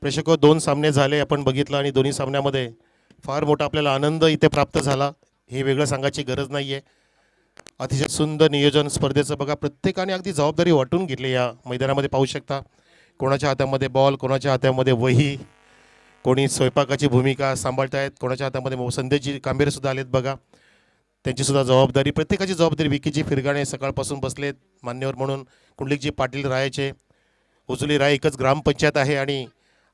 प्रेक्षको 2 सामने झाले आपण बघितलं आणि दोन्ही सामन्यामध्ये फार मोठा आपल्याला आनंद इथे प्राप्त झाला. हे वेगळं सांगायची गरज नाही आहे. अतिशय सुंदर नियोजन स्पर्धेचं बघा, प्रत्येकाने अगदी जबाबदारी वाटून घेतली. या मैदानामध्ये पाहू शकता कोणाच्या हातामध्ये बॉल, कोणाच्या हातामध्ये वही, कोणी स्वयंपाकाची भूमिका सांभाळतायत, कोणाच्या हातामध्ये संदेशजी कांबेरेसुद्धा आलेत बघा. त्यांचीसुद्धा जबाबदारी, प्रत्येकाची जबाबदारी. विकीजी फिरगाणे सकाळपासून बसलेत मान्यवर म्हणून. कुंडलिकजी पाटील रायाचे, उजुली राय एकच ग्रामपंचायत आहे आणि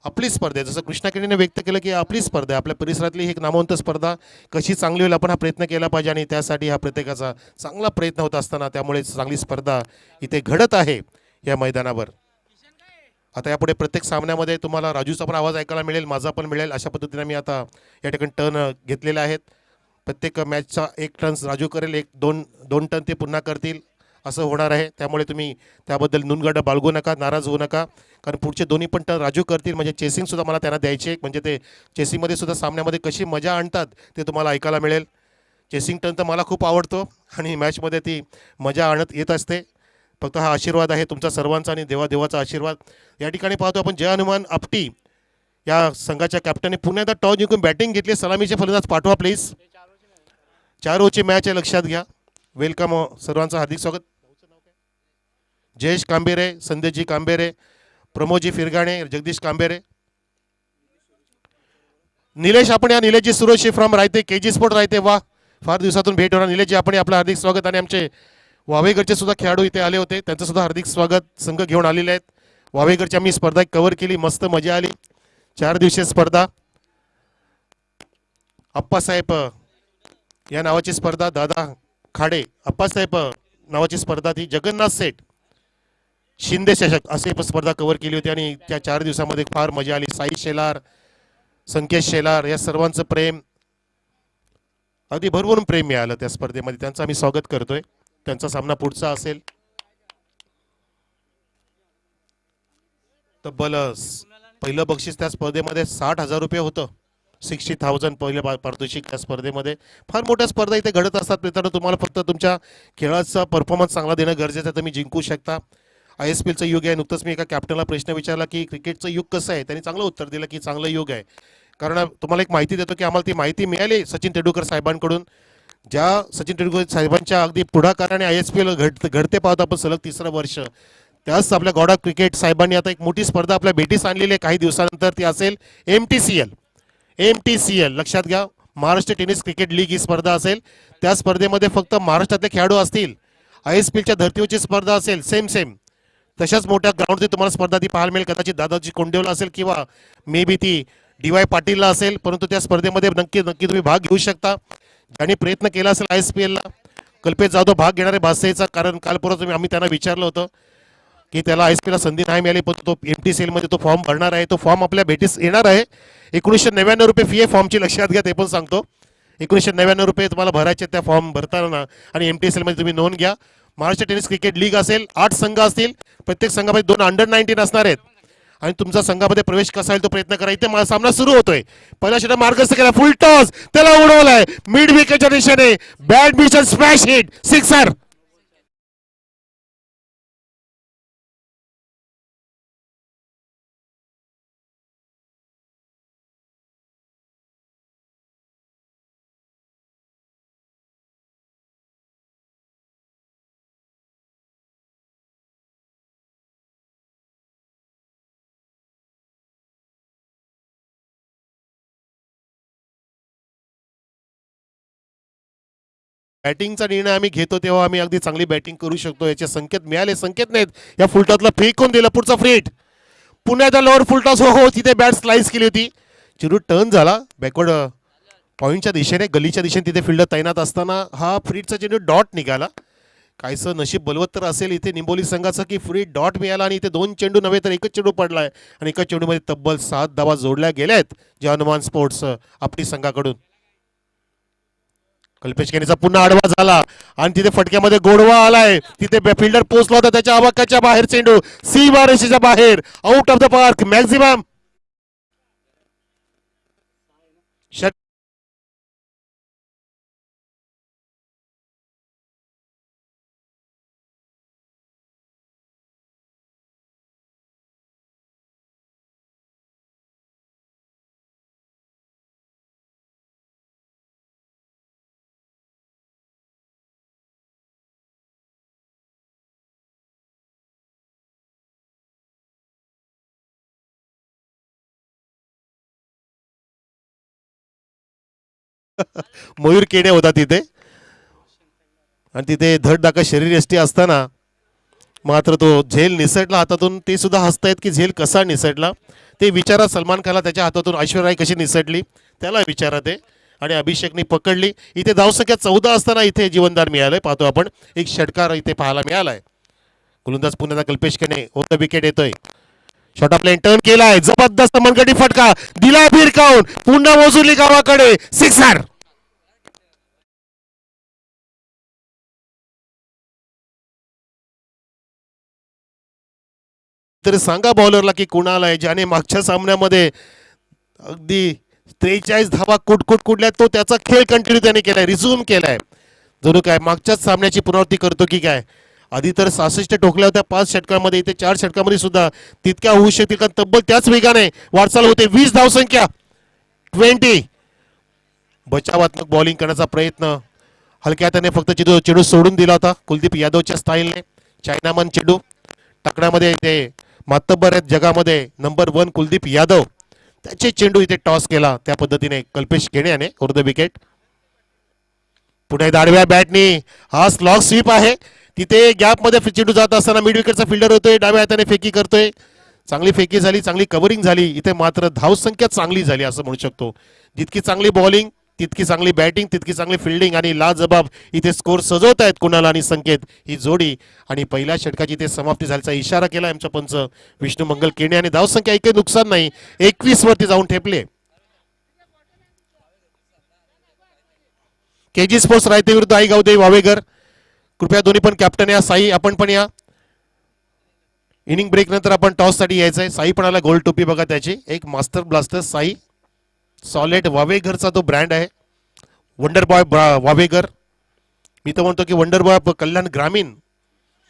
आपली स्पर्धा आहे. जसं कृष्णा केणीने व्यक्त केलं की आपली स्पर्धा आहे, आपल्या परिसरातली ही एक नामवंत स्पर्धा कशी चांगली होईल आपण हा प्रयत्न केला पाहिजे आणि त्यासाठी हा प्रत्येकाचा चांगला प्रयत्न होत असताना त्यामुळे चांगली स्पर्धा इथे घडत आहे या मैदानावर. आता यापुढे प्रत्येक सामन्यामध्ये तुम्हाला राजूचा पण आवाज ऐकायला मिळेल, माझा पण मिळेल. अशा पद्धतीने मी आता या ठिकाणी टर्न घेतलेले आहेत. प्रत्येक मॅचचा 1 टर्न राजू करेल, 1-2 टर्न ते पुन्हा करतील, असं होणार आहे. त्यामुळे तुम्ही त्याबद्दल नुनगड बाळगू नका, नाराज होऊ नका, कारण पुढचे दोन्ही पण टर्न राजू करतील. म्हणजे चेसिंगसुद्धा मला त्यांना द्यायचे, म्हणजे ते चेसिंगमध्ये सुद्धा सामन्यामध्ये कशी मजा आणतात ते तुम्हाला ऐकायला मिळेल. चेसिंग टर्न तर मला खूप आवडतो आणि मॅचमध्ये ती मजा आणत येत असते. फक्त हा आशीर्वाद आहे तुमचा सर्वांचा आणि देवाचा आशीर्वाद. या ठिकाणी पाहतो आपण जय हनुमान आपटी या संघाच्या कॅप्टनने पुन्हा एकदा टॉस जिंकून बॅटिंग घेतली. सलामीचे फलंदाज पाठवा प्लीज. 4 ओव्हरची मॅच आहे, लक्षात घ्या. वेलकम सर्वांचं हार्दिक स्वागत. जयेश कांबेरे, संदेशजी कांबेरे, प्रमोदजी फिरगाणे, जगदीश कांबेरे, निलेश आपण या. निलेशजी सुरोशी फ्रॉम रायते, केजी स्पोर्ट रायते. वा, फार दिवसातून भेट होणार. निलेशजी आपण आपलं हार्दिक स्वागत. आणि आमचे वावेगडचे सुद्धा खेळाडू इथे आले होते, त्यांचं सुद्धा हार्दिक स्वागत. संघ घेऊन आलेले आहेत वावेगडची. आम्ही स्पर्धा कव्हर केली, मस्त मजा आली. 4 दिवसीय स्पर्धा. अप्पासाहेब या नावाची स्पर्धा, दादा खाडे अप्पासाहेब नावाची स्पर्धा, ती जगन्नाथ सेठ शिंदे चषक असे स्पर्धा कव्हर केली होती आणि त्या 4 दिवसामध्ये फार मजा आली. साई शेलार, संकेश शेलार या सर्वांचं प्रेम, अगदी भरभरून प्रेम मिळालं त्या स्पर्धेमध्ये. त्यांचं आम्ही स्वागत करतोय. त्यांचा सामना पुढचा असेल. तब्बल पहिलं बक्षीस त्या स्पर्धेमध्ये 60,000 रुपये होतं. 60,000 पहिलं पारितोषिक त्या स्पर्धेमध्ये. फार मोठ्या स्पर्धा इथे घडत असतात मित्रांनो. तुम्हाला फक्त तुमच्या खेळाचा परफॉर्मन्स चांगला देणं गरजेचं आहे, तुम्ही जिंकू शकता. ISPLचं युग आहे. नुकतंच मी एका कॅप्टनला प्रश्न विचारला की क्रिकेटचं युग कसं आहे, त्यांनी चांगलं उत्तर दिलं की चांगलं युग आहे. कारण तुम्हाला एक माहिती देतो की आम्हाला ती माहिती मिळाली सचिन तेंडुलकर साहेबांकडून. ज्या सचिन तेंडुलकर साहेबांच्या अगदी पुढाकाराने ISPL घडते पाहतो आपण सलग 3रं वर्ष. त्याच आपल्या गॉड ऑफ क्रिकेट साहेबांनी आता एक मोठी स्पर्धा आपल्या भेटीस आणलेली आहे काही दिवसानंतर. ती असेल MTCL. लक्षात घ्या, महाराष्ट्र टेनिस क्रिकेट लीग ही स्पर्धा असेल. त्या स्पर्धेमध्ये फक्त महाराष्ट्रातले खेळाडू असतील. ISPLच्या धर्तीवरची स्पर्धा असेल. सेम तशाच मोठ्या ग्राउंडची तुम्हाला स्पर्धा ती पाहायला मिळेल. कदाचित दादाजी कोंडेवला असेल किंवा मे बी ती DY पाटीलला असेल. परंतु त्या स्पर्धेमध्ये नक्की तुम्ही भाग घेऊ शकता. ज्यांनी प्रयत्न केला असेल ISPLला, कल्पेश जाधव भाग घेणारे भासेचा, कारण काल परवा आम्ही त्यांना विचारलं होतं की त्याला ISPLला संधी नाही मिळाली, पण तो MTCL मध्ये तो फॉर्म भरणार आहे. तो फॉर्म आपल्या भेटीस येणार आहे. 1999 रुपये फी आहे फॉर्मची, लक्षात घ्या. ते पण सांगतो, 1999 रुपये तुम्हाला भरायचे त्या फॉर्म भरताना. आणि MTCL मध्ये तुम्ही नोंद घ्या. महाराष्ट्र टेनिस क्रिकेट लीग असेल. 8 संघ असतील. प्रत्येक संघामध्ये 2 अंडर-19 असणार आहेत. आणि तुमचा संघामध्ये प्रवेश कसा येईल तो प्रयत्न करा. इथे सामना सुरू होतोय. पहिला षटक मार्गस्थ केला, फुल टॉस, त्याला उडवलाय मिड विकेटच्या दिशेने. Badminton smash hit, sixer. बॅटिंगचा निर्णय आम्ही घेतो तेव्हा आम्ही अगदी चांगली बॅटिंग करू शकतो याचे संकेत मिळाले. संकेत नाहीत, या फुलटॉसला फेकून दिलं. पुढचा फ्रीट, पुण्याचा लोअर फुलटॉस. हो, तिथे बॅट स्लाइस केली होती. चिरू टर्न झाला बॅकवर्ड पॉईंटच्या दिशेने, गलीच्या दिशेने. तिथे फिल्डर तैनात असताना हा फ्रीटचा चेंडू डॉट निघाला. कायचं नशीब बलवत्तर असेल इथे निंबोली संघाचं की फ्री डॉट मिळाला आणि इथे 2 चेंडू नव्हे तर एकच चेंडू पडलाय. आणि एका चेंडूमध्ये तब्बल 7 धावा जोडल्या गेल्या आहेत जे हनुमान स्पोर्ट्स आपटी संघाकडून. कल्पेश केनीचा पुन्हा आडवा झाला आणि तिथे फटक्यामध्ये गोडवा आलाय. तिथे फिल्डर पोहोचला होता, त्याच्या आवाक्याच्या बाहेर चेंडू, सीमारेषेच्या बाहेर, out of the park. Maximum Mayur Kene होता तिथे आणि तिथे धडधाकट शरीरयष्टी असताना मात्र तो झेल निसटला हातातून. ते सुद्धा हसतायत की झेल कसा निसटला ते विचारा. सलमान खानला त्याच्या हातातून ऐश्वर्या राय कशी निसटली त्याला विचारा ते. आणि अभिषेकनी पकडली. इथे धावसंख्या 14 असताना इथे जीवनदान मिळालंय. पाहतो आपण एक षटकार इथे पाहायला मिळालाय. गोलंदाज पुन्हा कल्पेश केने होतं विकेट येतोय. शॉर्ट ऑफ लाईन टर्न केलाय. जबरदस्त मनगटी फटका दिलाय भिरकावून. पुन्हा मोजुली गावाकडे सिक्सर. तरी सांगा बॉलरला की कुणाला आहे ज्याने मागच्या सामन्यामध्ये अगदी 43 धावा कुटकुट कुठल्या तो त्याचा खेळ कंटिन्यू त्याने केलाय. रिझ्यूम केलाय. जणू काय मागच्याच सामन्याची पुनरावृत्ती करतो की काय. आधी तर 66 ठोकल्या होत्या 5 षटकांमध्ये. इथे 4 षटकांमध्ये सुद्धा तितक्या होऊ शकतील कारण तब्बल त्याच वेगाने वाटचाल होते. 20 धावसंख्या 20. बचावात्मक बॉलिंग करण्याचा प्रयत्न हलक्या त्याने फक्त चेडू सोडून दिला होता कुलदीप यादवच्या स्टाईलने. चायनामन चेडू टाकण्यामध्ये ते मातब्बर आहेत जगामध्ये नंबर 1 कुलदीप यादव. त्याचे चेंडू इथे टॉस केला त्या पद्धतीने कल्पेश केणे याने ओव्हर द विकेट. पुढे दाडव्या बॅटनी हा स्लॉग स्वीप आहे. तिथे गॅपमध्ये चेंडू जात असताना मिड विकेटचा फिल्डर होतोय. डाव्या हाताने फेकी करतोय. चांगली फेकी झाली. चांगली कव्हरिंग झाली. इथे मात्र धावसंख्या चांगली झाली असं म्हणू शकतो. जितकी चांगली बॉलिंग तितकी चांगली बॅटिंग तितकी चांगली फिल्डिंग आणि लाजबाब इथे स्कोर सजवत आहेत कुणाल आणि संकेत ही जोडी. आणि पहिल्या षटकाची इथे समाप्ती झाल्याचा इशारा केला आमच्या पंच विष्णू मंगल केणे. आणि धावसंख्या एकही नुकसान नाही 21 वरती जाऊन ठेपले. केजी स्पोर्ट्स रायते विरुद्ध आई गावदेवी वावेगर. कृपया दोन्ही पण कॅप्टन या. साई आपण पण या. इनिंग ब्रेक नंतर आपण टॉस साठी यायचंय. साई पण आला. गोल्ड टोपी बघा त्याची. एक मास्टर ब्लास्टर साई सॉलिड वावेगरचा तो ब्रँड आहे. Wonder boy वावेगर. मी तर म्हणतो की वंडर बॉय कल्याण ग्रामीण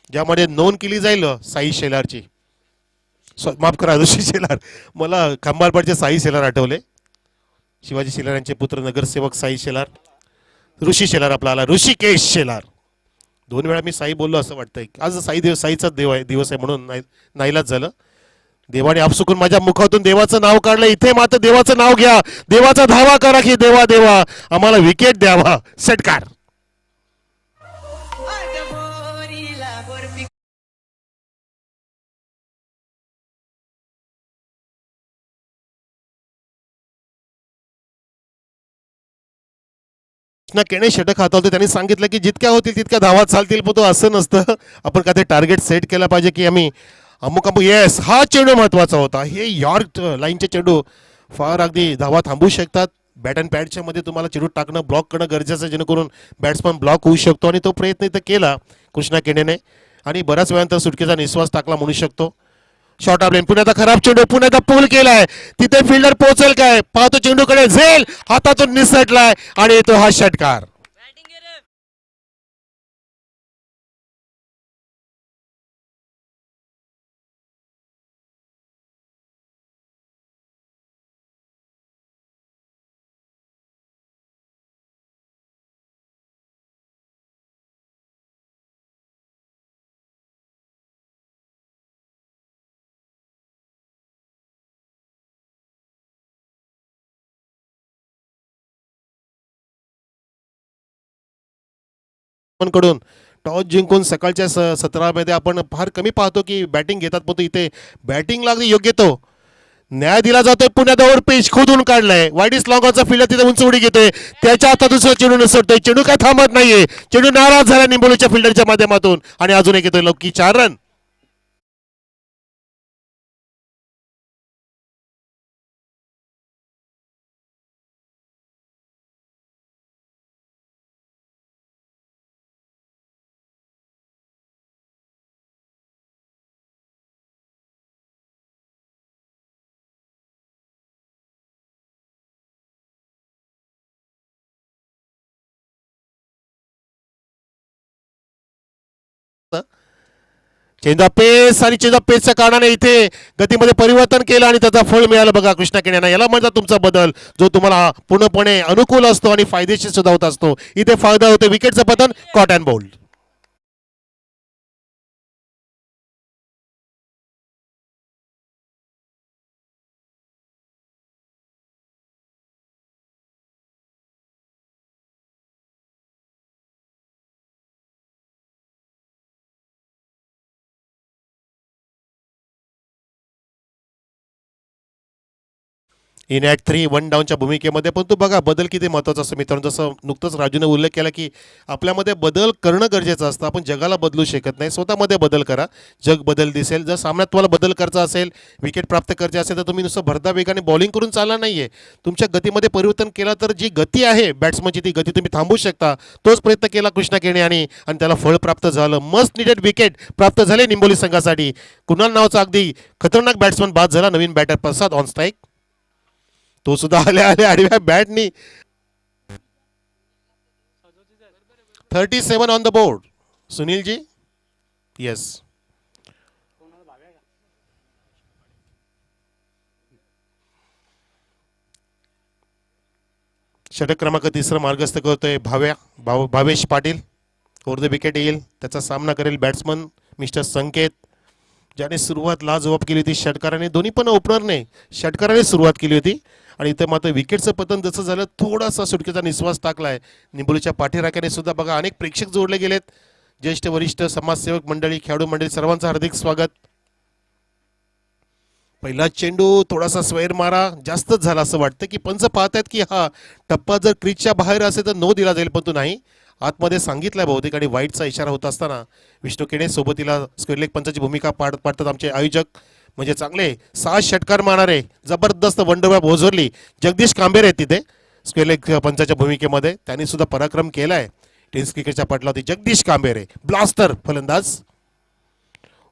ज्यामध्ये नोंद केली जाईल साई शेलारची. माफ करा ऋषी शेलार. मला खंबाळपाडचे साई शेलार आठवले. शिवाजी शेलार यांचे पुत्र नगरसेवक साई शेलार. ऋषी शेलार आपला आला. ऋषिकेश शेलार. 2 वेळा मी साई बोललो असं वाटतंय. आज साईचा देव आहे दिवस आहे म्हणून नाईलाच झालं. देवाने आपसुकून माझ्या मुखातून देवाचं नाव काढलं. इथे मात्र देवाचं नाव घ्या. देवाचा धावा करा की देवा देवा आम्हाला विकेट द्यावा. षटकार. केणे षटक हातावतो. त्यांनी सांगितलं की जितक्या होतील तितक्या धावा चालतील पण तो असं नसतं. आपण का ते टार्गेट सेट केला पाहिजे की आम्ही अमुक अमुक. येस हा चेंडू महत्वाचा होता. हे यॉर्क लाईनचे चेंडू फार अगदी धावा थांबवू शकतात. बॅट अँड पॅडच्या मध्ये तुम्हाला चेंडू टाकणं ब्लॉक करणं गरजेचं आहे जेणेकरून बॅट्समन ब्लॉक होऊ शकतो. आणि तो प्रयत्न इथं केला कृष्णा केणेने आणि बऱ्याच वेळानंतर सुटकेचा निश्वास टाकला म्हणू शकतो. शॉर्ट ऑफ लाईन पुण्याचा खराब चेंडू पुण्याचा पूल केलाय. तिथे फिल्डर पोहोचेल काय पाहतो. चेंडूकडे झेल हातातून निसटलाय आणि येतो हा षटकार. कडून टॉस जिंकून सकाळच्या सत्रामध्ये आपण फार कमी पाहतो की बॅटिंग घेतात पण इथे बॅटिंग लागली योग्य तो न्याय दिला जातोय. पुण्यात ओव्हर पिच खोदून काढलाय. वाईडिस लॉंगॉनचा फिल्डर तिथे उंच उडी घेतोय. त्याच्या हातात दुसरा चेंडू नसतोय. चेंडू काय थांबत नाहीये. चेंडू नाराज झाला निंबोलीच्या फिल्डरच्या माध्यमातून आणि अजून एक येतोय लौकी 4 रन. चेंज ऑफ पेस आणि चेंज ऑफ पेसच्या कारणाने इथे गतीमध्ये परिवर्तन केलं आणि त्याचा फळ मिळालं बघा कृष्णा केण्यांना. याला म्हणतात तुमचा बदल जो तुम्हाला पूर्णपणे अनुकूल असतो आणि फायदेशीर सुद्धा होत असतो. इथे फायदा होतो. विकेटचं पतन caught and bowled. In at 3 1 डाऊनच्या भूमिकेमध्ये. पण तू बघा बदल किती महत्त्वाचा असतो मित्रांनो. जसं नुकतंच राजूने उल्लेख केला की आपल्यामध्ये बदल करणं गरजेचं असतं. आपण जगाला बदलू शकत नाही, स्वतःमध्ये बदल करा, जग बदल दिसेल. जर सामन्यात तुम्हाला बदल करायचा असेल, विकेट प्राप्त करायची असेल, तर तुम्ही नुसतं भरदा वेगाने बॉलिंग करून चालणार नाही आहे. तुमच्या गतीमध्ये परिवर्तन केला तर जी गती आहे बॅट्समनची ती गती तुम्ही थांबवू शकता. तोच प्रयत्न केला कृष्णा केणे आणि त्याला फळ प्राप्त झालं. मस्ट निडेड विकेट प्राप्त झाले निंबोली संघासाठी. कुणाल नावाचा अगदी खतरनाक बॅट्समन बाद झाला. नवीन बॅटर प्रसाद ऑन स्ट्राईक. तो सुद्धा आल्या आल्या आडव्या बॅटनी. 37 on the board. Sunil ji. Yes. षटक क्रमांक 3 मार्गस्थ करतोय Bhavesh Patil. Over the wicket येईल. त्याचा सामना करेल बॅट्समन मिस्टर संकेत, ज्याने सुरुवात लाजवाब केली होती षटकाराने. दोन्ही पण ओपनरने षटकाराने सुरुवात केली होती आणि इथं मात्र विकेटचं पतन जसं झालं थोडासा सुटकेचा निश्वास टाकलाय निंबोलीच्या पाठीराख्याने सुद्धा. बघा अनेक प्रेक्षक जोडले गेलेत. ज्येष्ठ वरिष्ठ समाजसेवक मंडळी, खेळाडू मंडळी, सर्वांचं हार्दिक स्वागत. पहिला चेंडू थोडासा स्वैर मारा जास्तच झाला असं वाटतं की पंच पाहतायत की हा टप्पा जर क्रीजच्या बाहेर असेल तर नो दिला जाईल, पण तो नाही, आतमध्ये सांगितलंय बहुतेक. आणि वाईटचा इशारा होत असताना विष्णू केणे सोबतीला स्क्वेअर लेग पंचाची भूमिका पाडतात आमचे आयोजक. म्हणजे चांगले 6 षटकार मारणारे जबरदस्त वंडरबॉय भोजवरली जगदीश कांबेर आहेत तिथे स्क्वेअर लेग पंचाच्या भूमिकेमध्ये. त्यांनी सुद्धा पराक्रम केलाय टेनिस क्रिकेटच्या पटलावरती. जगदीश कांबेरे ब्लास्टर फलंदाज.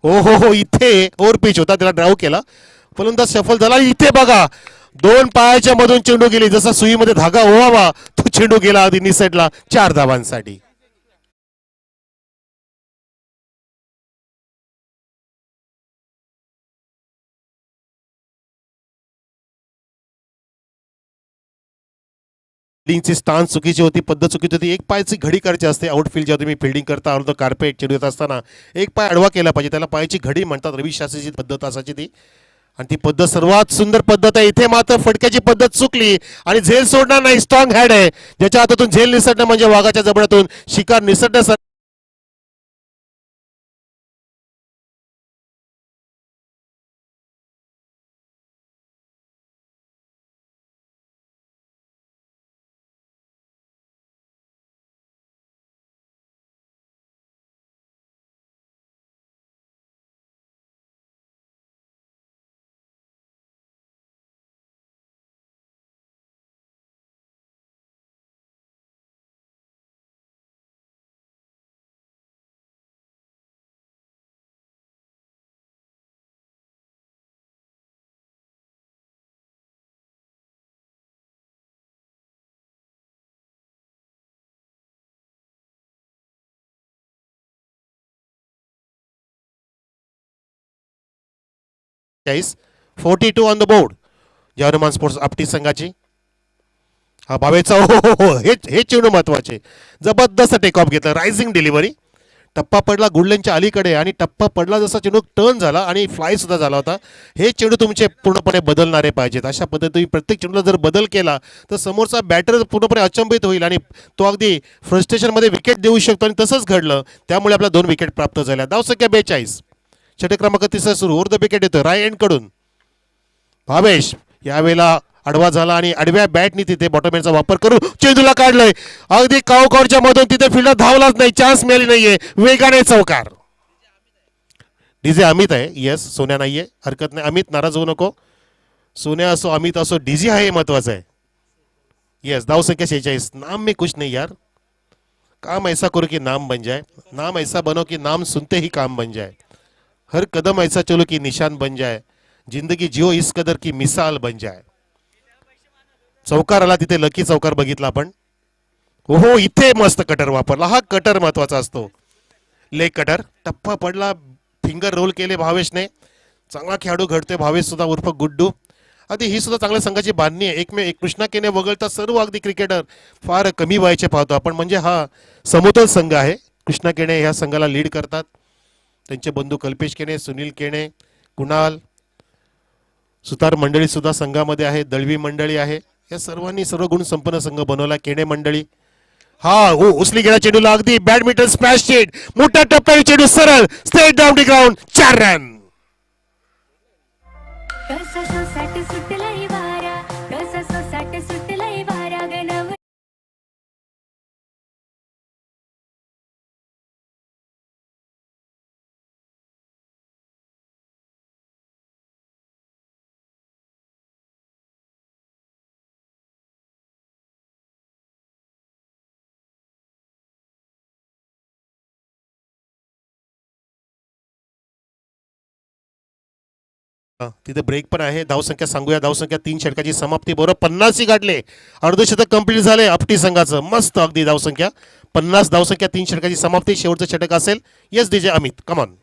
ओ हो इथे ओव्हर पिच होता, त्याला ड्राईव्ह केला, फलंदाज सफल झाला. इथे बघा 2 पायाच्या मधून चेंडू गेली, जसा सुईमध्ये धागा ओवावा तो चेंडू गेला आधी निसटला. 4 धावांसाठी. फिल्डिंगची स्टान्स चुकीची होती, पद्धत चुकीची होती. एक पायाची घडी करायची असते आउटफील्ड जेव्हा तुम्ही फिल्डिंग करता, अर्ध कार्पेट चेंडू येत असताना एक पाय आडवा केला पाहिजे, त्याला पायाची घडी म्हणतात. रवी शास्त्रीची पद्धत असायची ती, आणि ती पद्धत सर्वात सुंदर पद्धत आहे. इथे मात्र फटक्याची पद्धत चुकली आणि झेल सोडणार नाही. स्ट्रॉंग हॅड आहे, ज्याच्या हातातून झेल निसटणं म्हणजे वाघाच्या जबड्यातून शिकार निसटणं. चाळीस 42 on the board German sports Apti संघाची. हा भावेचा हो हो हो हे चेंडू महत्वाचे. जबरदस्त टेक ऑफ घेतला, रायझिंग डिलिव्हरी. टप्पा पडला गुडलेनच्या अलीकडे आणि टप्पा पडला जसा चेंडू टर्न झाला आणि फ्लाय सुद्धा झाला होता. हे चेंडू तुमचे पूर्णपणे बदलणारे पाहिजेत. अशा पद्धतीने प्रत्येक चेंडूला जर बदल केला तर समोरचा बॅटर पूर्णपणे अचंबित होईल आणि तो अगदी फ्रस्ट्रेशनमध्ये विकेट देऊ शकतो, आणि तसंच घडलं. त्यामुळे आपल्या 2 विकेट प्राप्त झाल्या. धावसंख्या 42. षटक क्रमांक 3 सुरू. ओव्हर द विकेट येतो राय एंड कडून. भावेश यावेळेला आडवा झाला आणि आडव्या बॅटनी तिथे बॉटमॅनचा वापर करून चेंडूला काढलंय. अगदी कावकॉरच्या मधून तिथे फिल्डर धावलाच नाही, चान्स मिळाली नाहीये. वेगाने चौकार. डीजे अमित आहे. येस, सोन्या नाहीये, हरकत नाही. अमित नाराज होऊ नको. सोन्या असो अमित असो, डीजे आहे महत्वाचं आहे. येस, धावसंख्या 46. नाम में कुछ नहीं यार, काम ऐसा करो कि नाम बन जाए, नाम ऐसा बनो कि नाम सुनते ही काम बन जाए, हर कदम ऐसा चलो कि निशान बन जाए, जिंदगी जियो इस कदर की मिसाल बन जाए. चौकार आला तिथे, लकी चौकार बघितला आपण. हो इथे मस्त कटर वापरला. हा कटर महत्वाचा असतो, लेग कटर. टप्पा पडला, फिंगर रोल केले भावेशने. चांगला खेळाडू घडतोय भावेश सुद्धा उर्फ गुड्डू. अगदी ही सुद्धा चांगल्या संघाची बांधणी आहे. एक कृष्णा केने वगळता सर्व अगदी क्रिकेटर फार कमी वयाचे पाहतो आपण. म्हणजे हा समतोल संघ आहे. कृष्णा केने ह्या संघाला लीड करतात. त्यांचे बंधू कल्पेश केने, सुनील केने, कुणाल, सुतार मंडळी सुद्धा संघामध्ये आहे, दळवी मंडळी आहे. या सर्वांनी सर्व गुण संपन्न संघ बनवला. केणे मंडळी. हा हो उचली गेला चेंडूला, अगदी बॅडमिंटन स्मॅश शेट, मोठा टप्प्याने चेंडू सरळ straight down the ground. 4 run. तिथे ब्रेक पण आहे. धावसंख्या सांगूया, धावसंख्या 3 षटकाची समाप्ती बरोबर 50 गाठले. अर्धशतक कंप्लीट झाले आपटी संघाचं. मस्त अगदी धावसंख्या 50 धावसंख्या 3 षटकाची समाप्ती. शेवटचं षटक असेल. Yes DJ Amit come on.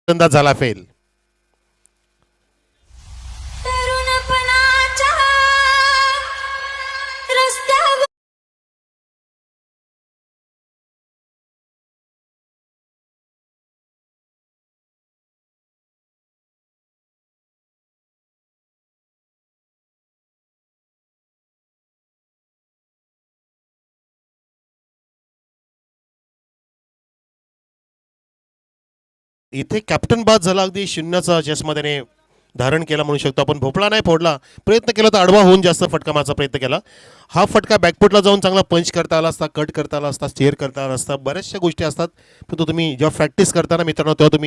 फलंदाज झाला फेल. इथे कॅप्टन बाद झाला. अगदी शून्याचा चष्मा त्याने धारण केला म्हणू शकतो आपण. भोपळा नाही फोडला, प्रयत्न केला तर आडवा होऊन जास्त फटका मारचा प्रयत्न केला. हा फटका बॅकफुटला जाऊन चांगला पंच करता आला असता, कट करता आला असता, स्टेअर करता आला असता. बऱ्याचशा गोष्टी असतात. पण तुम्ही जेव्हा प्रॅक्टिस करताना मित्रांनो,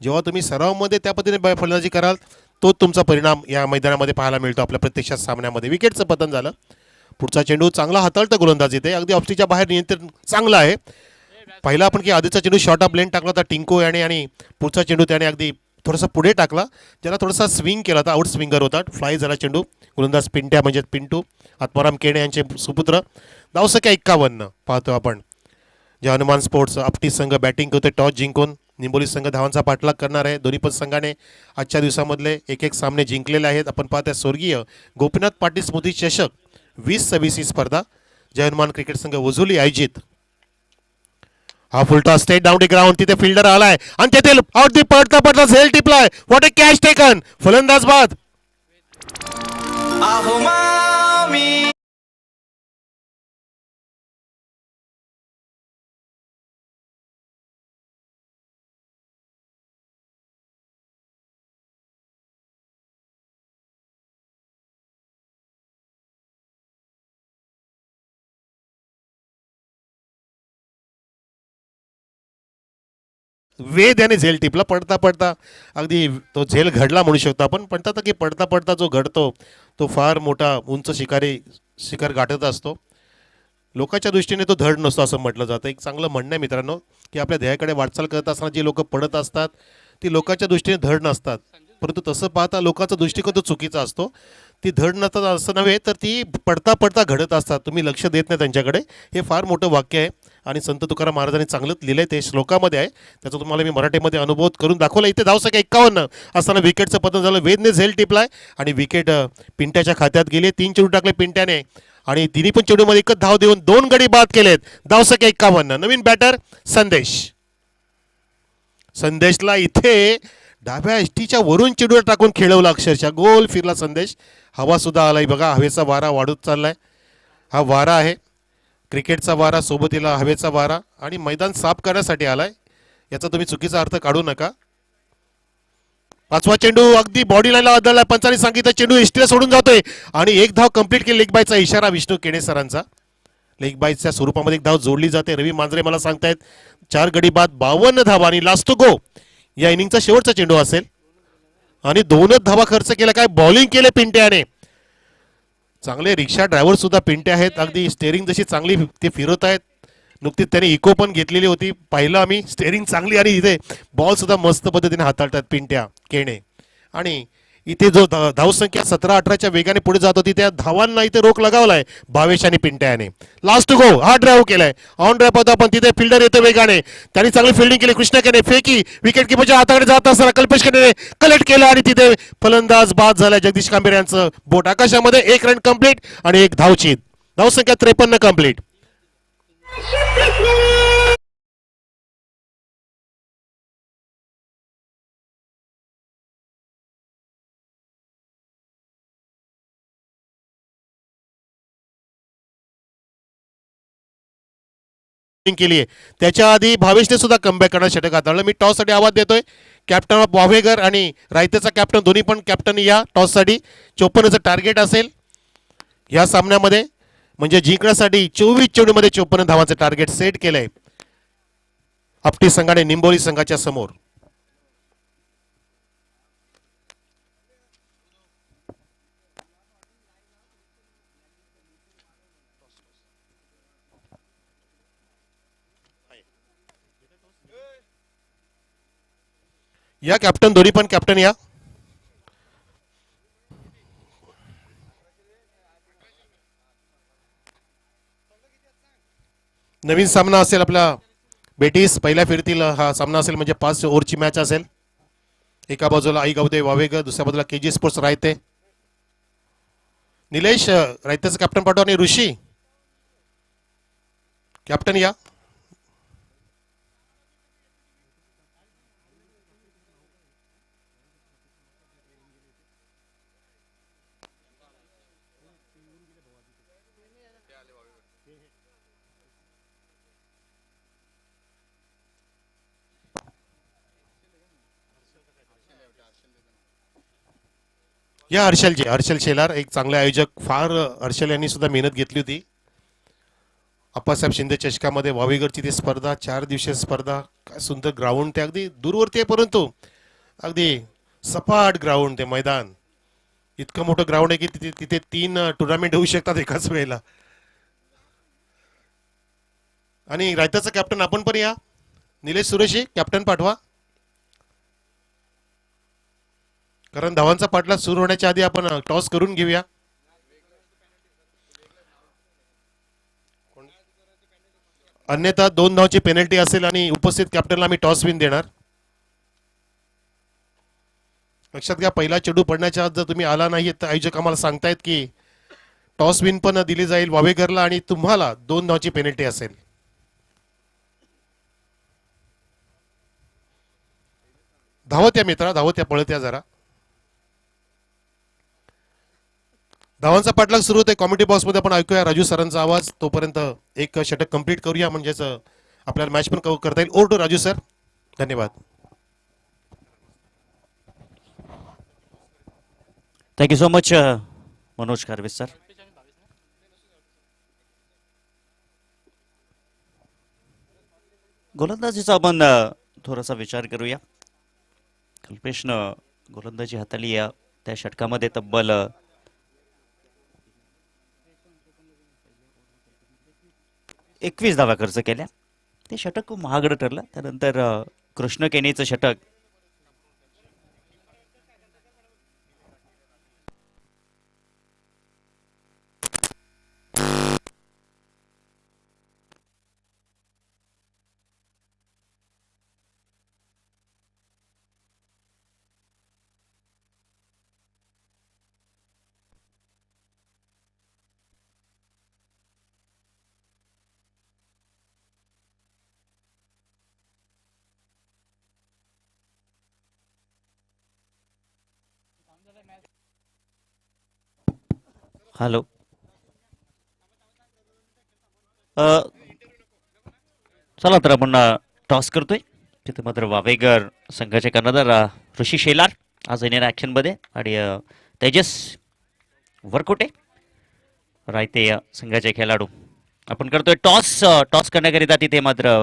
जेव्हा तुम्ही सरावमध्ये त्या पद्धतीने फलंदाजी कराल तो तुमचा परिणाम या मैदानामध्ये पाहायला मिळतो आपल्या प्रत्यक्षात सामन्यामध्ये. विकेटचं पतन झालं. पुढचा चेंडू चांगला हाताळतं गोलंदाज इथे. अगदी ऑफस्टीच्या बाहेर नियंत्रण चांगलं आहे. पहिला आपण की आधीचा चेंडू शॉर्ट ऑफ लेन टाकला होता टिंको याने आणि पुढचा चेंडू त्याने अगदी थोडासा पुढे टाकला. ज्याला थोडासा स्विंग केला होता. आउट स्विंगर होता. फ्लाय झाला चेंडू. गोलंदाज पिंट्या म्हणजे पिंटू आत्माराम केणे यांचे सुपुत्र. धावसंख्या 51 पाहतो आपण. जे हनुमान स्पोर्ट्स आपटी संघ बॅटिंग करतोय टॉस जिंकून. निंबोली संघ धावांचा पाठलाग करणार आहे. दोन्ही पण संघाने आजच्या दिवसामधले एक सामने जिंकलेले आहेत. आपण पाहतोय स्वर्गीय गोपीनाथ पाटील स्मृती चषक 2026 ही स्पर्धा जय हनुमान क्रिकेट संघ वजुली आयोजित. हा full toss straight down the ground. तिथे फिल्डर आलाय आणि तेथे आउट दी पडता झेल टिपलाय. What a catch taken. फलंदाज बाद. वेद याने झेल टिपला. पडता अगदी तो झेल घडला म्हणू शकतो आपण. म्हणतात की पडता जो घडतो तो फार मोठा उंच शिखर गाठत असतो. लोकांच्या दृष्टीने तो धड नसतो असं म्हटलं जातं. एक चांगलं म्हणणं आहे मित्रांनो की आपल्या ध्येयाकडे वाटचाल करत असताना जी लोक पडत असतात ती लोकांच्या दृष्टीने धड नसतात. परंतु तसं पाहता लोकांचा दृष्टिकोन तो चुकीचा असतो. ती धड नसतात असं नव्हे तर ती पडता घडत असतात. तुम्ही लक्ष देत नाही त्यांच्याकडे. हे फार मोठं वाक्य आहे आणि संत तुकाराम महाराजांनी चांगलंच लिहिलं आहे. ते श्लोकामध्ये आहे. त्याचा तुम्हाला मी मराठीमध्ये अनुभव करून दाखवला. इथे धावसंख्या 51 असताना विकेटचं पतन झालं. वेदने झेल टिपलाय आणि विकेट पिंट्याच्या खात्यात गेली. 3 चेंडू टाकले पिंट्याने आणि तिन्ही पण चेंडूमध्ये एकच धाव देऊन 2 गडी बाद केलेत. धावसंख्या 51. नवीन बॅटर संदेशला इथे डाव्या एसटीच्या वरून चेंडूवर टाकून खेळवला. अक्षरशः गोल फिरला संदेश. हवा सुद्धा आलाय बघा. हवेचा वारा वाढत चाललाय. हा वारा आहे क्रिकेटचा वारा, सोबतीला हवेचा वारा आणि मैदान साफ करण्यासाठी आलाय. याचा तुम्ही चुकीचा अर्थ काढू नका. पाचवा चेंडू अगदी बॉडी लाईनला आदळलाय. पंचांनी सांगितलं चेंडू एसटीला सोडून जातोय आणि एक धाव कंप्लीट केली. लेग बायचा इशारा विष्णू केणे सरांचा. लेग बायच्या स्वरूपामध्ये एक धाव जोडली जाते. रवी मांजरे मला सांगतायत 4 गडी बाद 52 धावा आणि लास्ट टू गो या इनिंगचा शेवटचा चेंडू असेल आणि 2च धावा खर्च केला. काय बॉलिंग केले पिंट्याने. चांगले रिक्षा ड्रायव्हर सुद्धा पिंटे आहेत. अगदी स्टेअरिंग जशी चांगली ते फिरवत आहेत. नुकतीच त्याने इको पण घेतलेली होती, पाहिलं आम्ही स्टेअरिंग चांगली आणि इथे बॉल सुद्धा मस्त पद्धतीने हाताळतात पिंट्या केणे. आणि इथे जो धावसंख्या 17-18च्या वेगाने पुढे जात होती त्या धावांना इथे रोख लगावलाय भावेश आणि पिंट्याने. लास्ट गो हा ड्राईव्ह केलाय, ऑन ड्राईव्ह होता पण तिथे फिल्डर येतो वेगाने, त्यांनी चांगली फिल्डिंग केली. कृष्णा केने फेकी विकेट किपरच्या हाताकडे जात असताना कल्पेश केने कलेक्ट केलं आणि तिथे फलंदाज बाद झाला. जगदीश कांबेर यांचं बोट आकाशामध्ये. 1 रन कंप्लीट आणि 1 धावचीत. धावसंख्या 53 कंप्लीट. केली आहे. त्याच्या आधी भावेशने सुद्धा कमबॅक करण्यात षटक हाताळलं. मी टॉस साठी आवाज देतोय. कॅप्टन ऑफ वावेगर आणि रायतेचा कॅप्टन दोन्ही पण कॅप्टन या टॉस साठी. 54चं टार्गेट असेल या सामन्यामध्ये, म्हणजे जिंकण्यासाठी 24 चेंडूमध्ये 54 धावांचं टार्गेट सेट केलंय आपटी संघाने निंबोली संघाच्या समोर. या कॅप्टन दोन्ही पण कॅप्टन या. नवीन सामना असेल आपला बेटीस पहिल्या फेरीतील हा सामना असेल, म्हणजे 5 ओव्हरची मॅच असेल. एका बाजूला आई गावदे वावेगर, दुसऱ्या बाजूला केजी स्पोर्ट्स रायते. निलेश रायतेचं कॅप्टन पाठवा आणि ऋषी कॅप्टन या. या हर्षल शेलार एक चांगले आयोजक. फार हर्षल यांनी सुद्धा मेहनत घेतली होती. अप्पासाहेब शिंदे चषकामध्ये वावेगरची ती स्पर्धा, 4 दिवसीय स्पर्धा. काय सुंदर ग्राउंड, ते अगदी दूरवरती आहे परंतु अगदी सपाट ग्राउंड, ते मैदान इतकं मोठं ग्राउंड आहे की तिथे 3 टुर्नामेंट होऊ शकतात एकाच वेळेला. आणि रायताचा कॅप्टन आपण पण या. निलेश सुरेशी कॅप्टन पाठवा, कारण धावांचा पाठलाग सुरू होण्याच्या आधी आपण टॉस करून घेऊया. अन्यथा 2 धावांची पेनल्टी असेल आणि उपस्थित कॅप्टनला आम्ही टॉस विन देणार. लक्षात घ्या, पहिला चेंडू पडण्याच्या आत जर तुम्ही आला नाही तर आयोजक आम्हाला सांगतायत की टॉस विन पण दिली जाईल वावेगरला आणि तुम्हाला 2 धावांची पेनल्टी असेल. धावत या मित्रा, धावत या, पळत या जरा. धावांचा पाठलाग सुरू होते. कॉमेडी बॉक्समध्ये आपण ऐकूया राजू सरांचा आवाज. तोपर्यंत एक षटक कंप्लीट करूया, म्हणजेच आपल्याला मॅच पण कव्हर करता येईल. Over to Raju sir. धन्यवाद. Thank you so much Manoj Kharve sir. गोलंदाजीचा आपण थोडासा विचार करूया. कल्पेशनं गोलंदाजी हाताळली या त्या षटकामध्ये तब्बल 21 धावा खर्च केल्या. ते षटक खूप महागडं ठरलं. त्यानंतर कृष्ण केनेचं षटक हॅलो चला तर आपण टॉस करतोय. तिथे मात्र वावेगर संघाचे कर्णधार ऋषी शेलार आज येणाऱ्या ॲक्शनमध्ये आणि तेजस वरकोटे रायते संघाचे खेळाडू. आपण करतोय टॉस. टॉस करण्याकरिता तिथे मात्र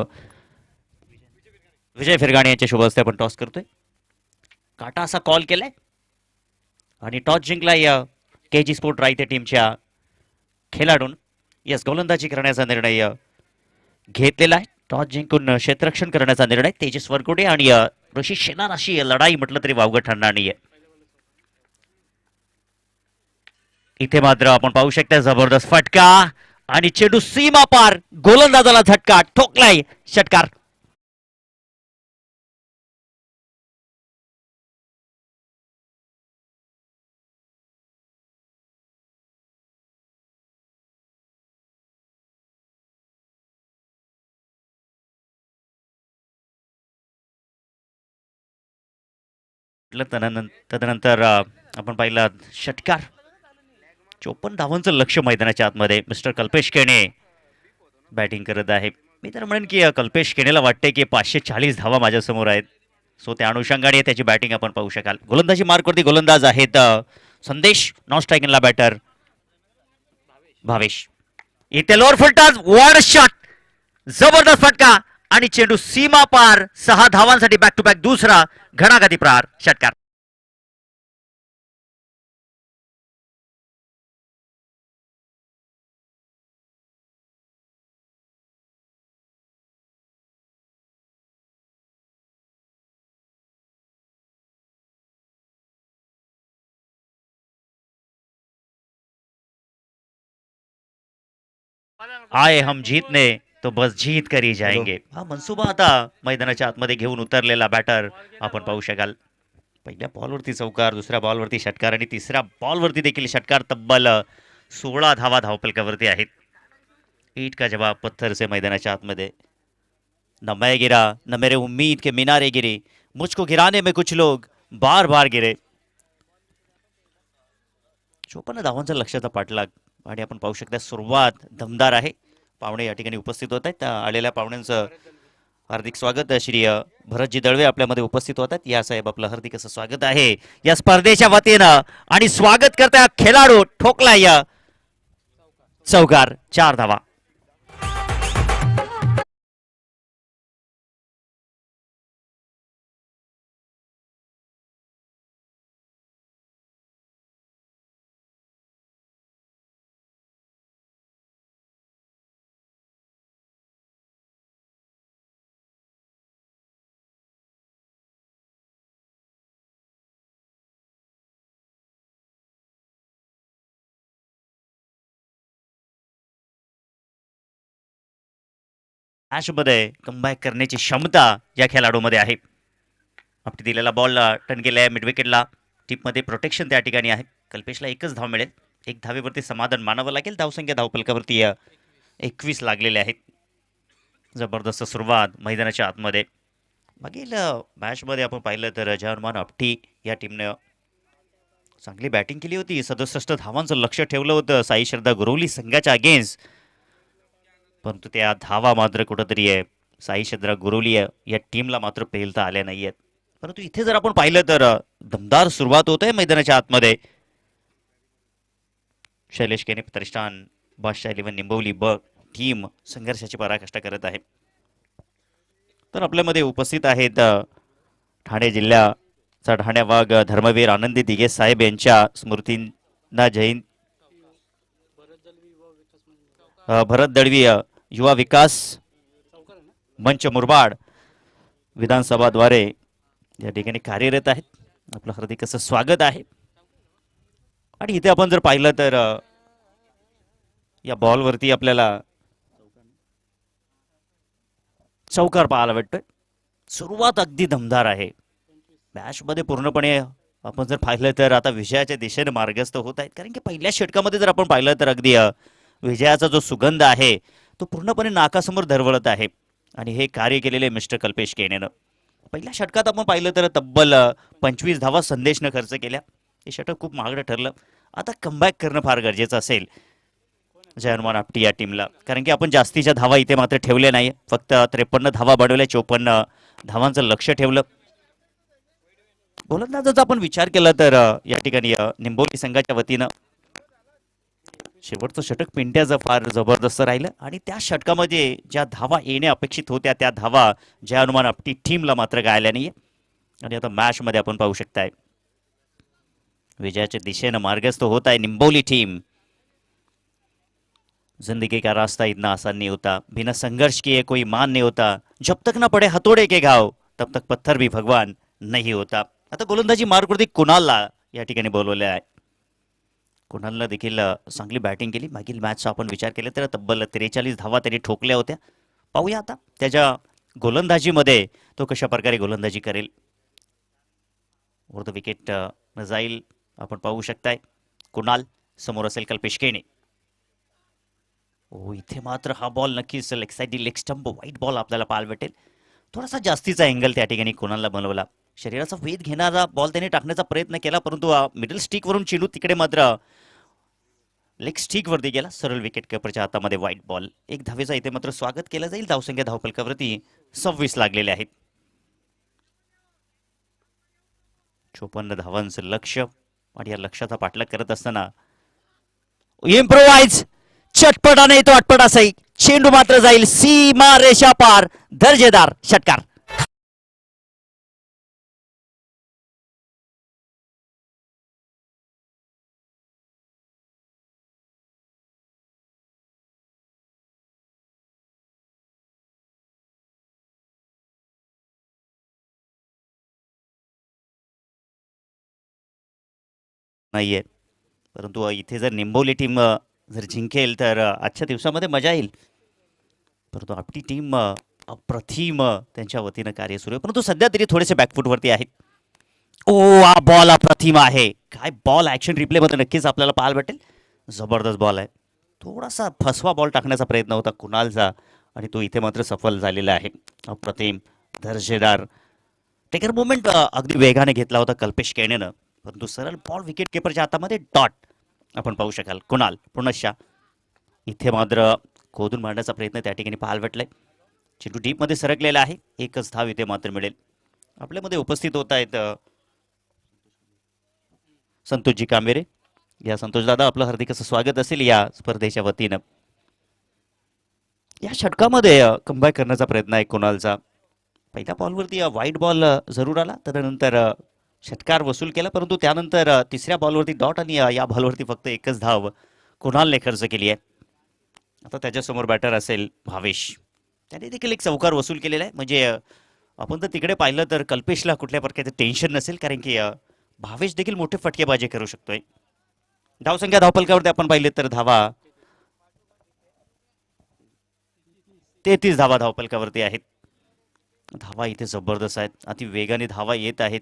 विजय फिरगाणे यांच्या शुभ हस्ते आपण टॉस करतोय. काटा असा कॉल केलाय आणि टॉस जिंकलाय केजी स्पोर्ट रायते टीमच्या खेळाडून. यस, गोलंदाजी करण्याचा निर्णय घेतलेला आहे. टॉस जिंकून क्षेत्ररक्षण करण्याचा निर्णय तेजस वरकुटे आणि ऋषी शेलार अशी लढाई म्हटलं तरी वावगं ठरणार नाहीये. इथे मात्र आपण पाहू शकता जबरदस्त फटका आणि चेंडू सीमा पार, गोलंदाजाला झटका, ठोकलाय षटकार. तदनंतर आपण पाहिलं षटकार. 54 धावांचं लक्ष मैदानाच्या आतमध्ये. मिस्टर कल्पेश केणे बॅटिंग करत आहे. मी तर म्हणेन की कल्पेश केणेला वाटते की 540 धावा माझ्यासमोर आहेत. सो त्या अनुषंगाने त्याची बॅटिंग आपण पाहू शकाल. गोलंदाजी मार्कवरती गोलंदाज आहेत संदेश. नॉन स्ट्रायकिंगला बॅटर भावेश. इथे लोअर फलटस वॉर्ड शॉट, जबरदस्त फटका आणि चेंडू सीमा पार. 6 धावांसाठी बॅक टू बॅक दुसरा घणाघाती प्रहार षटकार. आए हम जीतने तो बस जीत कर ही जाएंगे. हा मनसुबा आता मैदानाच्या आतमध्ये घेऊन उतरलेला बॅटर आपण पाहू शकाल. पहिल्या बॉलवरती चौकार, दुसऱ्या बॉलवरती षटकार आणि तिसऱ्या बॉलवरती देखील षटकार. तब्बल 16 धावा धावपलकावरती आहेत. ईट का जवाब पत्थर से मैदानाच्या आतमध्ये. न मैं गिरा न मेरे उम्मीद के मीनारे गिरे, मुझको गिराने में कुछ लोग बार बार गिरे. 54 धावांचा लक्षाचा पाठलाग आणि आपण पाहू शकता सुरुवात दमदार आहे. पाहुणे या ठिकाणी उपस्थित होत आहेत. आलेल्या पाहुण्यांचं हार्दिक स्वागत. श्री भरतजी दळवे आपल्यामध्ये उपस्थित होतात. या साहेब आपलं हार्दिक असं स्वागत आहे या स्पर्धेच्या वतीनं. आणि स्वागत करता खेळाडू ठोकला या चौकार. 4 धावा. मॅचमध्ये कमबॅक करण्याची क्षमता या खेळाडूमध्ये आहे. आपली दिलेला बॉल टर्न केलाय मिड विकेटला. टीपमध्ये प्रोटेक्शन त्या ठिकाणी आहे. कल्पेशला एकच धाव मिळेल. 1 धावेवरती समाधान मानावं लागेल. धावसंख्या धावपलकावरती 21 लागलेले आहेत. जबरदस्त सुरुवात मैदानाच्या आतमध्ये. मागील मॅचमध्ये आपण पाहिलं तर जर्मन आपटी या टीमनं चांगली बॅटिंग केली होती. 67 धावांचं लक्ष ठेवलं होतं साई श्रद्धा गुरवली संघाच्या अगेन्स्ट. परंतु त्या धावा मात्र कुठंतरी आहे साई श्रद्धा गुरवली या टीमला मात्र पेलता आल्या नाही आहेत. परंतु इथे जर आपण पाहिलं तर दमदार सुरुवात होत आहे मैदानाच्या आतमध्ये. शैलेश केने प्रतिष्ठान बादशाह 11 निंबवली टीम संघर्षाची पराकाष्ठा करत आहे. तर आपल्यामध्ये उपस्थित आहेत ठाणे जिल्ह्याचा ठाणे वाघ धर्मवीर आनंदी दिघे साहेब यांच्या स्मृतींना जैन भरत दळवी युवा विकास मंच मुरबाड विधानसभाद्वारे या ठिकाणी कार्यरत आहेत. आपलं हार्दिक असं स्वागत आहे. आणि इथे आपण जर पाहिलं तर या बॉलवरती आपल्याला चौकार पाहायला भेटतोय. सुरुवात अगदी दमदार आहे. मॅचमध्ये पूर्णपणे आपण जर पाहिलं तर आता विजयाच्या दिशेने मार्गस्थ होत आहेत. कारण की पहिल्या षटकामध्ये जर आपण पाहिलं तर अगदी विजयाचा जो सुगंध आहे तो पूर्णपणे नाकासमोर दरवळत आहे. आणि हे कार्य केलेले मिस्टर कल्पेश केनेनं. पहिल्या षटकात आपण पाहिलं तर तब्बल 25 धावा संदेशनं खर्च केल्या. हे षटक खूप महागडं ठरलं. आता कमबॅक करणं फार गरजेचं असेल जयनुमान आपटी या टीमला. कारण की आपण जास्तीच्या धावा इथे मात्र ठेवल्या नाही. फक्त 53 धावा बनवल्या. 54 धावांचं लक्ष ठेवलं. गोलंदाजाचा आपण विचार केला तर या ठिकाणी निंबोली संघाच्या वतीनं शेवटचं षटक पिंट्याचं फार जबरदस्त राहिलं. आणि त्या षटकामध्ये ज्या धावा येणे अपेक्षित होत्या त्या धावा जयनुमान आपटी टीमला मात्र गायल्या नाहीये. आणि आता मॅचमध्ये आपण पाहू शकताय विजयाच्या दिशेनं मार्गस्थ होत आहे निंबोली टीम. जिंदगी का रास्ता इतना आसान नहीं होता, बिना संघर्ष किए कोई मान नहीं होता, जब तक ना पडे हथोडे के घाव तब तक पत्थर भी भगवान नहीं होता. आता गोलंदाजी मार्कवरती कुणालला या ठिकाणी बोलवले आहे. कुणालला देखील चांगली बॅटिंग केली. मागील मॅचचा आपण विचार केला तर तब्बल 43 धावा त्यांनी ठोकल्या होत्या. पाहूया आता त्याच्या गोलंदाजीमध्ये तो कशा प्रकारे गोलंदाजी करेल. वर द विकेट जाईल आपण पाहू शकताय. कुणाल समोर असेल कल्पेश केणे. ओ इथे मात्र हा बॉल नक्कीच लेग साईड लेग स्टंप वाईट बॉल आपल्याला पाहायला भेटेल. थोडासा जास्तीचा अँगल त्या ठिकाणी कुणालला बनवला. शरीराचा वेध घेणारा बॉल त्याने टाकण्याचा प्रयत्न केला परंतु मिडल स्टिकवरून चेंडू तिकडे मात्र लेग स्टिकवरती गेला. सरळ विकेट किपरच्या हातामध्ये व्हाईट बॉल. एक धावेचा इथे मात्र स्वागत केलं जाईल. धावसंख्या धावफलकावरती 26 लागलेले आहेत. 54 धावांचं लक्ष आणि या लक्ष्याचा पाठलाग करत असताना इम्प्रोवाइज चटपटाने येतो अटपटासही चेंडू मात्र जाईल सीमा रेषा पार. दर्जेदार षटकार. नाहीये परंतु इथे जर निंबोली टीम जर जिंकेल तर आजच्या दिवसामध्ये मजा येईल. परंतु आपली टीम अप्रतिम त्यांच्या वतीनं कार्य सुरू आहे परंतु सध्या तरी थोडेसे बॅकफूटवरती आहेत. ओ हा बॉल अप्रतिम आहे. काय बॉल ॲक्शन रिप्लेमध्ये नक्कीच आपल्याला पाहायला भेटेल. जबरदस्त बॉल आहे. थोडासा फसवा बॉल टाकण्याचा प्रयत्न होता कुणालचा आणि तो इथे मात्र सफल झालेला आहे. अप्रतिम दर्जेदार टेकर मोमेंट अगदी वेगाने घेतला होता कल्पेश केणेनं परंतु सरळ बॉल विकेट किपरच्या हातामध्ये डॉट आपण पाहू शकाल. कुणाल पुनश्चा इथे मात्र खोदून मारण्याचा प्रयत्न त्या ठिकाणी पाहायला भेटलाय. चेंडू डीपमध्ये सरकलेला आहे. एकच धाव इथे मात्र मिळेल. आपल्यामध्ये उपस्थित होत आहेत संतोषजी कांबेरे. या संतोष दादा आपलं हार्दिक असं स्वागत असेल या स्पर्धेच्या वतीनं. या षटकामध्ये कमबॅक करण्याचा प्रयत्न आहे कुणालचा. पहिल्या बॉलवरती व्हाईट बॉल जरूर आला त्यानंतर षटकार वसूल केला परंतु त्यानंतर तिसऱ्या बॉलवरती डॉट आणि या बॉलवरती फक्त एकच धाव कुणालने खर्च केली आहे. आता त्याच्यासमोर बॅटर असेल भावेश. त्याने देखील एक चौकार वसूल केलेला आहे. म्हणजे आपण जर तिकडे पाहिलं तर कल्पेशला कुठल्या प्रकारचं टेन्शन नसेल कारण की भावेश देखील मोठे फटकेबाजी करू शकतोय. धावसंख्या धावफलकावरती आपण पाहिले तर धावा 33 धावा धावफलकावरती आहेत. धावा इथे जबरदस्त आहेत. अति वेगाने धावा येत आहेत.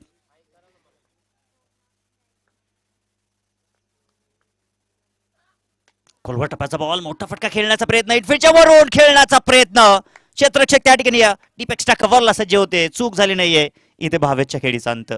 खोलवर टप्प्याचा बॉल मोठा फटका खेळण्याचा प्रयत्न इटफील्डच्या वरून खेळण्याचा प्रयत्न. क्षेत्ररक्षक त्या ठिकाणी डीप एक्स्ट्रा कव्हरला सज्ज होते. चूक झाली नाहीये इथे भावेशच्या खेळीचा अंत.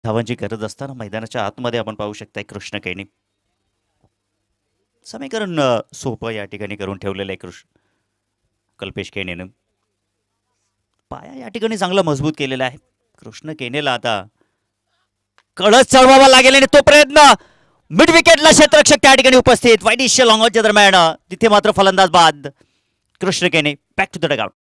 धावांची गरज असताना मैदानाच्या आतमध्ये आपण पाहू शकता कृष्ण केणी. समीकरण सोपं या ठिकाणी करून ठेवलेलं आहे कल्पेश केणेनं. पाया या ठिकाणी चांगला मजबूत केलेला आहे. कृष्ण केणेला आता कळस चढवावा लागेल आणि तो प्रयत्न मिड विकेटला क्षेत्ररक्षक त्या ठिकाणी उपस्थित. वाईट लॉंगच्या दरम्यान तिथे मात्र फलंदाज बाद. Krishna Kene back to the dugout.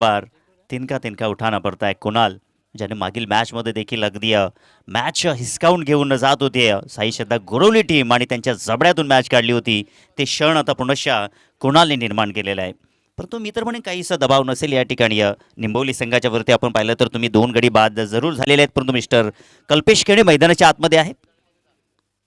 बार तिनका तिनका उठाना पडता है कुणाल ज्याने मागील मॅचमध्ये देखील अगदी मॅच हिसकावून घेऊन जात होते साई श्रद्धा गुरवली टीम आणि त्यांच्या जबड्यातून मॅच काढली होती. ते क्षण आता पुनश्च कुणालने निर्माण केलेलं आहे. परंतु मी तर म्हणेन काहीसा दबाव नसेल या ठिकाणी. निंबवली संघाच्या वरती आपण पाहिलं तर तुम्ही 2 गडी बाद जरूर झालेले आहेत, परंतु मिस्टर कल्पेश केणे मैदानाच्या आतमध्ये आहे.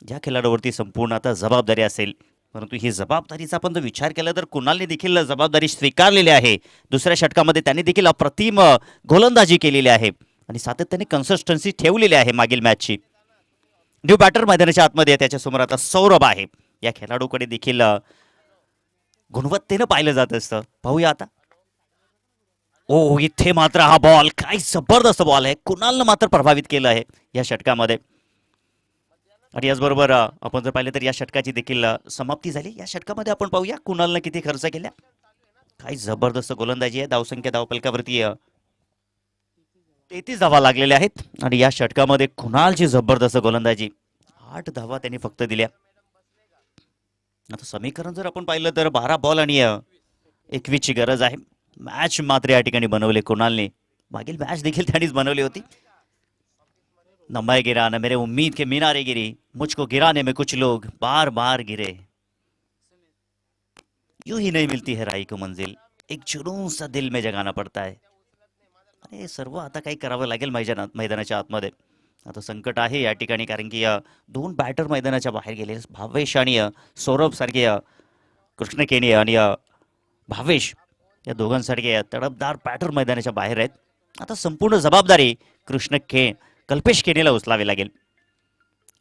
ज्या खेळाडूवरती संपूर्ण आता जबाबदारी असेल, परंतु ही जबाबदारीचा आपण जर विचार केला तर कुणालने देखील जबाबदारी स्वीकारलेली आहे. दुसऱ्या षटकामध्ये त्यांनी देखील अप्रतिम गोलंदाजी केलेली आहे आणि सातत्याने कन्सिस्टन्सी ठेवलेली आहे मागील मॅचची. न्यू बॅटर मैदानाच्या आतमध्ये त्याच्यासमोर आता सौरभ आहे. या खेळाडूकडे देखील गुणवत्तेनं पाहिलं जात असतं. पाहूया आता. ओ, इथे मात्र हा बॉल काय जबरदस्त बॉल आहे. कुणालनं मात्र प्रभावित केलं आहे या षटकामध्ये. आणि याचबरोबर आपण जर पाहिलं तर या षटकाची देखील समाप्ती झाली. या षटकामध्ये आपण पाहूया कुणालनं किती खर्च केला. काय जबरदस्त गोलंदाजी आहे. धावसंख्या धावपलकावरती 33 धावा लागलेल्या आहेत आणि या षटकामध्ये कुणालची जबरदस्त गोलंदाजी. 8 धावा त्यांनी फक्त दिल्या. आता समीकरण जर आपण पाहिलं तर 12 बॉल आणि 21 ची गरज आहे. मॅच मात्र या ठिकाणी बनवले कुणालने. मागील मॅच देखील त्यांनीच बनवली होती. नंबर गिरा न मेरे उम्मीद के मीनारे गिरी, मुझको गिराने में कुछ लोग बार बार गिरे, यूं ही नहीं मिलती है राही को मंजिल, एक जुनून सा दिल में जगाना पड़ता है. अरे सर्व आता काही करावं लागेल मैदानाच्या आतमध्ये. आता संकट आहे या ठिकाणी, कारण की 2 बॅटर मैदानाच्या बाहेर गेले. भावेश आणि सौरभ सारखे, कृष्ण केणे आणि भावेश या दोघांसारखे तडफदार बॅटर मैदानाच्या बाहेर आहेत. आता संपूर्ण जबाबदारी कल्पेश केणेला उचलावी लागेल.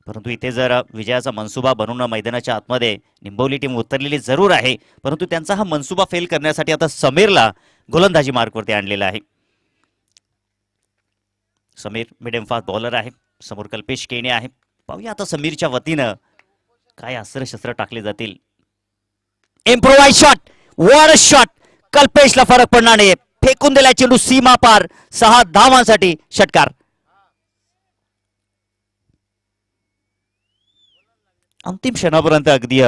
परंतु इथे जर विजयाचा मनसुबा बनवणं मैदानाच्या आतमध्ये निंबवली टीम उतरलेली जरूर आहे, परंतु त्यांचा हा मनसुबा फेल करण्यासाठी आता समीरला गोलंदाजी मार्कवरती आणलेला आहे. समीर मिडियम फास्ट बॉलर आहे. समोर कल्पेश केणे आहे. पाहूया आता समीरच्या वतीनं काय अस्त्रशस्त्र टाकले जातील. Improvise shot, what a shot. कल्पेशला फरक पडणार नाही. फेकून दिला चेंडू सीमा पार. 6 धावांसाठी षटकार. अंतिम क्षणापर्यंत अगदी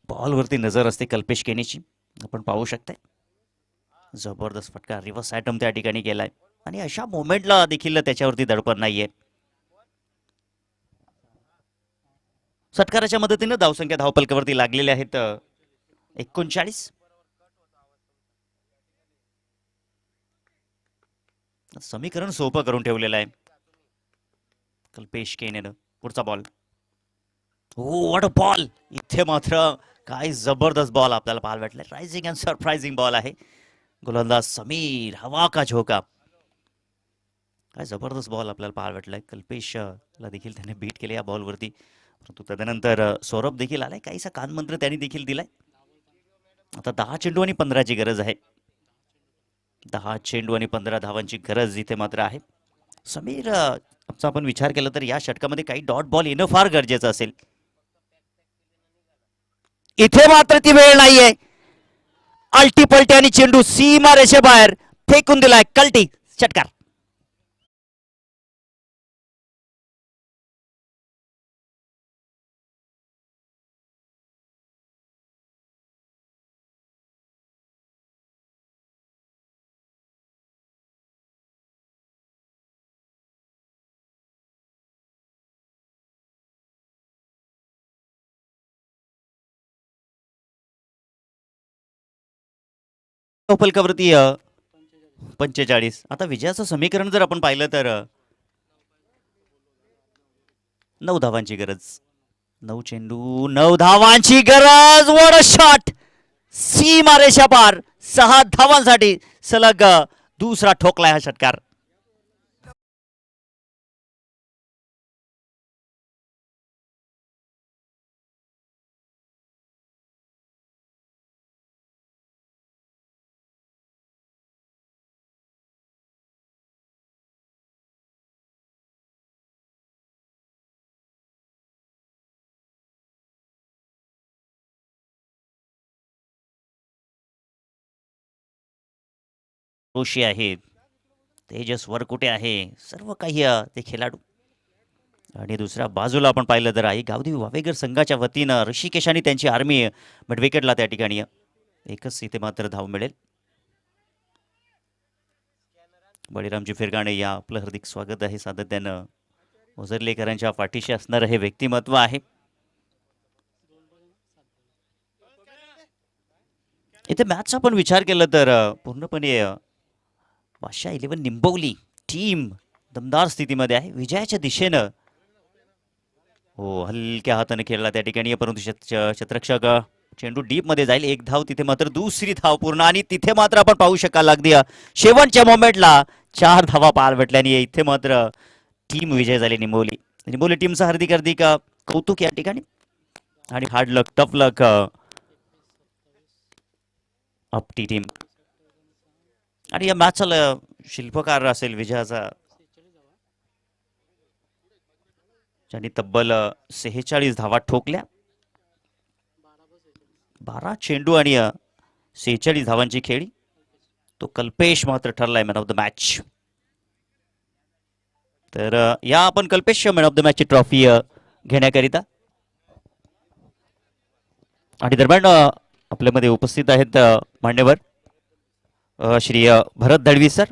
बॉलवरती नजर असते कल्पेश केणेची. आपण पाहू शकताय जबरदस्त फटका, रिव्हर्स ॲटम त्या ठिकाणी केलाय आणि अशा मोमेंटला देखील त्याच्यावरती दडपण नाहीये. षटकाराच्या मदतीने धावसंख्या धावपलकावरती लागलेल्या आहेत 39. समीकरण सोपं करून ठेवलेलं आहे कल्पेश केनेनं. पुढचा बॉल. What a ball. इथे मात्र काय जबरदस्त बॉल आपल्याला पाहायला भेटलाय. रायझिंग अँड सरप्राइझिंग बॉल आहे. गोलंदाज समीर, हवा का झोका. काय जबरदस्त बॉल आपल्याला पाहायला भेटलाय. कल्पेशला देखील त्याने बीट केले या बॉलवरती. परंतु तदनंतर सौरभ देखील आलाय. काहीसा कानमंत्र त्यांनी देखील दिलाय. आता 10 चेंडू आणि 15 ची गरज आहे. 10 चेंडू आणि 15 धावांची गरज इथे मात्र आहे. समीर आपण विचार केला तर या षटकामध्ये काही डॉट बॉल येणं फार गरजेचं असेल. इथे मात्र ती वेळ नाहीये. अल्टी पलटी आणि चेंडू सीमा रेषेबाहेर फेकून दिलाय. कल्टी, षटकार. फलकावरती 45. आता विजयाचं समीकरण जर आपण पाहिलं तर 9 धावांची गरज. 9 चेंडू 9 धावांची गरज. What a shot. सीमा रेषा पार. 6 धावांसाठी सलग दुसरा ठोकलाय हा षटकार. जोशी आहेत, तेजस वरकुटे आहे, सर्व काही ते खेळाडू. आणि दुसऱ्या बाजूला आपण पाहिलं तर आई गावदेवी वावेगर संघाच्या वतीनं ऋषिकेश आणि त्यांची आर्मी मिडविकेटला त्या ठिकाणी एकच इथे मात्र धाव मिळेल. बळीरामजी फिरगाणे या आपलं हार्दिक स्वागत आहे. सातत्यानं ओझरलेकरांच्या पाठीशी असणारं हे व्यक्तिमत्व आहे. इथे मॅचचा पण विचार केला तर पूर्णपणे बादशाह 11 निंबवली टीम दमदार स्थितीमध्ये आहे विजयाच्या दिशेनं. हो, हलक्या हाताने खेळला त्या ठिकाणी, परंतु क्षेत्ररक्षक चेंडू डीप मध्ये जाईल. एक धाव तिथे, मात्र दुसरी धाव पूर्ण, आणि तिथे मात्र आपण पाहू शकाल अगदी शेवटच्या मोमेंटला 4 धावा पार भेटल्याने इथे मात्र टीम विजय झाली. निंबोली निंबोली टीमचं हार्दिक हार्दिक कौतुक या ठिकाणी. आणि हार्ड लक, टफ लक अपटी टीम. आणि या मॅचचा शिल्पकार असेल विजयाचा, ज्यांनी तब्बल 46 धावा ठोकल्या, 12 चेंडू आणि 46 धावांची खेळी. तो कल्पेश मात्र ठरलाय मॅन ऑफ द मॅच. तर या आपण कल्पेश मॅन ऑफ द मॅचची ट्रॉफी घेण्याकरिता. आणि दरम्यान आपल्यामध्ये उपस्थित आहेत मान्यवर श्री भरत दळवी सर.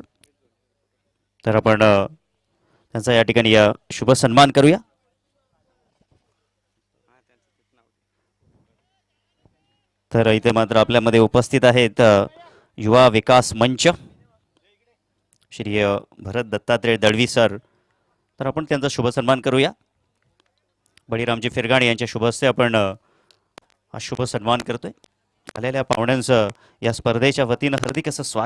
तर आपण त्यांचा या ठिकाणी शुभ सन्मान करूया. तर इथे मात्र आपल्यामध्ये उपस्थित आहेत युवा विकास मंच श्री भरत दत्तात्रय दळवी सर. तर आपण त्यांचा शुभ सन्मान करूया. बळीरामजी फिरगाणे यांच्या शुभ हस्ते आपण हा शुभ सन्मान करतोय. आलेल्या पाहुण्यांचं या स्पर्धेच्या वतीनं हार्दिक असं स्वागत.